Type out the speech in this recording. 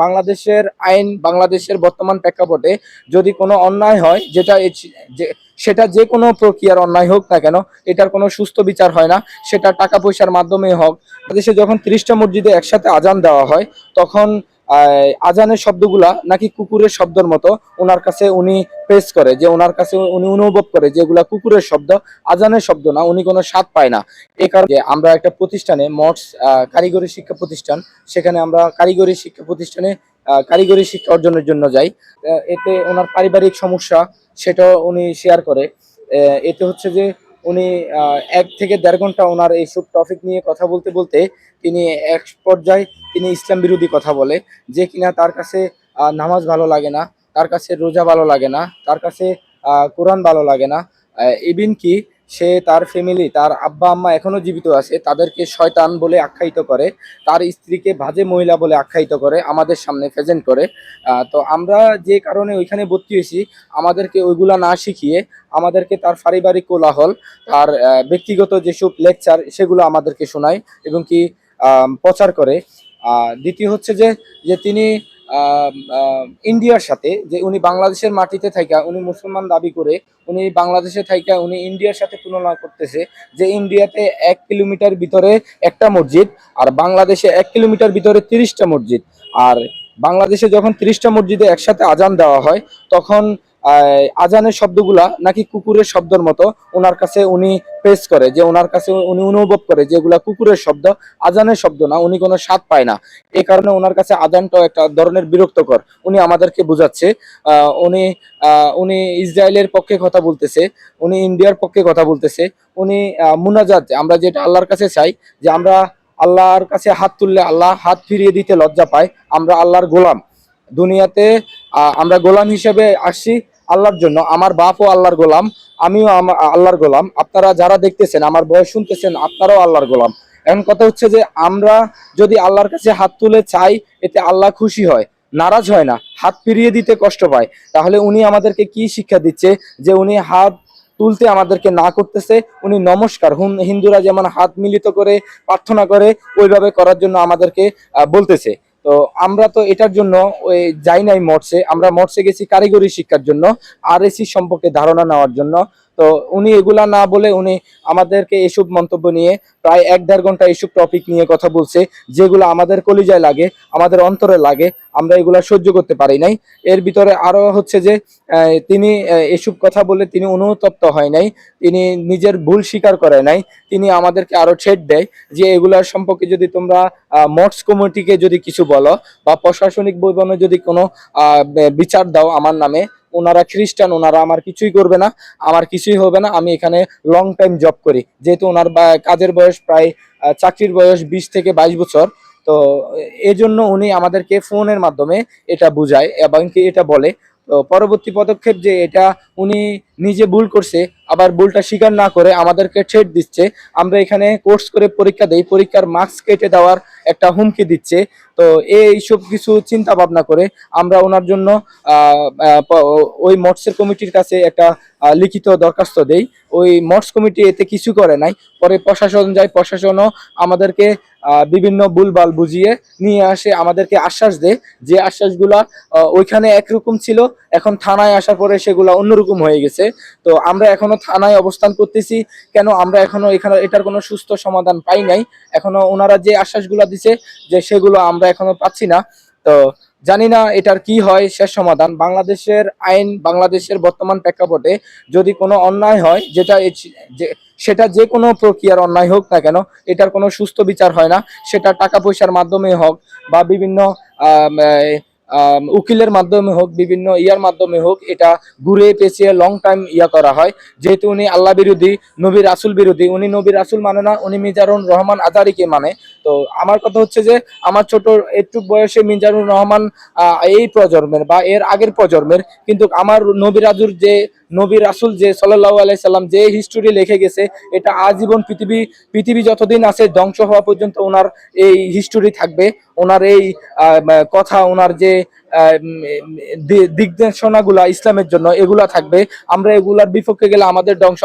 বাংলাদেশের আইন, বাংলাদেশের বর্তমান প্রেক্ষাপটে যদি কোনো অন্যায় হয়, সেটা যে কোনো প্রক্রিয়ার অন্যায় হোক না কেন, এটার কোনো সুস্থ বিচার হয় না। সেটা টাকা পয়সার মাধ্যমে হোক। বাংলাদেশে যখন 30টা মসজিদে একসাথে আজান দেওয়া হয়, তখন আজানের শব্দগুলা নাকি কুকুরের শব্দের মতো ওনার কাছে উনি পেশ করে, যে ওনার কাছে উনি অনুভব করে যে এগুলা কুকুরের শব্দ, আজানের শব্দ না। উনি কোনো স্বাদ পায় না। এই কারণে আমরা একটা প্রতিষ্ঠানে, মঠস কারিগরি শিক্ষা প্রতিষ্ঠান, সেখানে আমরা কারিগরি শিক্ষা প্রতিষ্ঠানে কারিগরি শিক্ষা অর্জনের জন্য যাই। এতে ওনার পারিবারিক সমস্যা সেটাও উনি শেয়ার করে। এতে হচ্ছে যে উনি 1 থেকে দেড় ঘন্টা ওনার এইসব টপিক নিয়ে কথা বলতে বলতে তিনি এক পর্যায়ে তিনি ইসলাম বিরোধী কথা বলে, যে কিনা তার কাছে নামাজ ভালো লাগে না, তার কাছে রোজা ভালো লাগে না, তার কাছে কোরআন ভালো লাগে না। ইভিন কি সে তার ফ্যামিলি, তার আব্বা আম্মা এখনো জীবিত আছে, তাদেরকে শয়তান বলে আখ্যায়িত করে, তার স্ত্রীকে বাজে মহিলা বলে আখ্যায়িত করে, আমাদের সামনে প্রেজেন্ট করে। তো আমরা যে কারণে ওইখানে ভর্তি হয়েছি, আমাদেরকে ওইগুলা না শিখিয়ে আমাদেরকে তার পারিবারিক কোলাহল, তার ব্যক্তিগত যেসব লেকচার সেগুলো আমাদেরকে শোনায় এবং কি প্রচার করে। দ্বিতীয় হচ্ছে যে যে তিনি ইন্ডিয়ার সাথে, যে উনি বাংলাদেশের মাটিতে থাইকা উনি মুসলমান দাবি করে উনি বাংলাদেশে থাইকা উনি ইন্ডিয়ার সাথে তুলনা করতেছে, যে ইন্ডিয়াতে 1 কিলোমিটার ভিতরে একটা মসজিদ, আর বাংলাদেশে 1 কিলোমিটার ভিতরে 30টা মসজিদ। আর বাংলাদেশে যখন 30টা মসজিদে একসাথে আজান দেওয়া হয়, তখন আজানের শব্দগুলা নাকি কুকুরের শব্দের মতো ওনার কাছে উনি পেশ করে, যে ওনার কাছে উনি অনুভব করে যে এগুলা কুকুরের শব্দ, আজানের শব্দ না। উনি কোনো স্বাদ পায় না। এই কারণে ওনার কাছে আজানটাও একটা ধরনের বিরক্তকর। উনি আমাদেরকে বুঝাচ্ছে, উনি উনি ইসরায়েলের পক্ষে কথা বলতেছে, উনি ইন্ডিয়ার পক্ষে কথা বলতেছে। উনি মুনাজাত, আমরা যেটা আল্লাহর কাছে চাই, যে আমরা আল্লাহর কাছে হাত তুললে আল্লাহ হাত ফিরিয়ে দিতে লজ্জা পায়। আমরা আল্লাহর গোলাম। দুনিয়াতে আমরা গোলাম হিসেবে আসছি আল্লাহর জন্য। আমার বাপও আল্লাহর গোলাম, আমিও আল্লাহর গোলাম। আপনারা যারা দেখতেছেন, আমার বয়স শুনতেছেন, আপনারাও আল্লাহর গোলাম। এখন কথা হচ্ছে যে আমরা যদি আল্লাহর কাছে হাত তুলে চাই, এতে আল্লাহ খুশি হয়, নারাজ হয় না, হাত ফিরিয়ে দিতে কষ্ট পায়। তাহলে উনি আমাদেরকে কি শিক্ষা দিচ্ছে, যে উনি হাত তুলতে আমাদেরকে না করতেছে, উনি নমস্কার, হিন্দুরা যেমন হাত মিলিত করে প্রার্থনা করে, ওইভাবে করার জন্য আমাদেরকে বলতেছে। তো আমরা তো এটার জন্য ওই যাই নাই মঠসে, আমরা মঠসে গেছি কারিগরি শিক্ষার জন্য, আরএসি সম্পর্কে ধারণা নেওয়ার জন্য। তো উনি এগুলা না বলে উনি আমাদেরকে এসব মন্তব্য নিয়ে প্রায় 1-1.5 ঘন্টা এসব টপিক নিয়ে কথা বলছে, যেগুলো আমাদের কলিজায় লাগে, আমাদের অন্তরে লাগে। আমরা এগুলা সহ্য করতে পারি নাই। এর ভিতরে আরো হচ্ছে যে তিনি এসব কথা বলে তিনি অনুতপ্ত হয় নাই, তিনি নিজের ভুল স্বীকার করে নাই। তিনি আমাদেরকে আরো ছেড় দেয়, যে এগুলার সম্পর্কে যদি তোমরা মঠস কমিটিকে যদি কিছু বলো, বা প্রশাসনিক ভবনে যদি কোনো বিচার দাও আমার নামে, ওনারা খ্রিস্টান, ওনারা আমার কিছুই করবে না, আমার কিছুই হবে না। আমি এখানে লং টাইম জব করি, যেহেতু ওনার কাজের বয়স প্রায়, চাকরির বয়স 20 থেকে 22 বছর। তো এজন্য উনি আমাদেরকে ফোনের মাধ্যমে এটা বুঝায় এবং কি এটা বলে। তো পরবর্তী পদক্ষেপ যে এটা উনি নিজে ভুল করছে, আবার ভুলটা স্বীকার না করে আমাদেরকে ছেড় দিচ্ছে। আমরা এখানে কোর্স করে পরীক্ষা দেই, পরীক্ষার মার্কস কেটে দেওয়ার একটা হুমকি দিচ্ছে। তো এই সব কিছু চিন্তা ভাবনা করে আমরা ওনার জন্য ওই মৎস্যের কমিটির কাছে একটা লিখিত দরখাস্ত দেই। ওই মৎস্য কমিটি এতে কিছু করে নাই। পরে প্রশাসন যায়, প্রশাসনও আমাদেরকে বিভিন্ন ভুলভাল বুঝিয়ে নিয়ে আসে, আমাদেরকে আশ্বাস দেয়, যে আশ্বাসগুলা ওইখানে একরকম ছিল, এখন থানায় আসার পরে সেগুলা অন্যরকম হয়ে গেছে। তো আমরা এখনো থানায় অবস্থান করতেছি। কেন আমরা এখনো এখানে এটার কোনো সুস্থ সমাধান পাই নাই। এখনো ওনারা যে আশ্বাসগুলা দিছে, যে সেগুলো আমরা এখনো পাচ্ছি না। তো জানি না এটার কি হয় শেষ সমাধান। বাংলাদেশের আইন, বাংলাদেশের বর্তমান প্রেক্ষাপটে যদি কোনো অন্যায় হয়, সেটা যে কোনো প্রক্রিয়ার অন্যায় হোক না কেন, এটার কোনো সুস্থ বিচার হয় না। সেটা টাকা পয়সার মাধ্যমে হোক, বা বিভিন্ন উকিলের মাধ্যমে হোক, বিভিন্ন ইয়ার মাধ্যমে হোক, এটা ঘুরে পেঁচিয়ে লং টাইম করা হয়। যেহেতু উনি আল্লাহ বিরোধী, নবী রাসুল বিরোধী, উনি নবী রাসুল মানে না, উনি মিজানুর রহমান আজারিকে মানে। তো আমার কথা হচ্ছে যে আমার ছোট একটু বয়সে মিজানুর রহমান এই প্রজন্মের বা এর আগের প্রজন্মের, কিন্তু আমার নবী রাসুল যে সাল্লাল্লাহু আলাইহি সাল্লাম যে হিস্টোরি লিখে গেছে, এটা আজীবন পৃথিবী যতদিন আছে ধ্বংস হওয়া পর্যন্ত ওনার এই হিস্টোরি থাকবে। ওনার এই কথা, ওনার যে দিক নির্দেশনাগুলা ইসলামের জন্য, এগুলা থাকবে। আমরা এগুলার বিপক্ষে গেলে আমাদের ধ্বংস।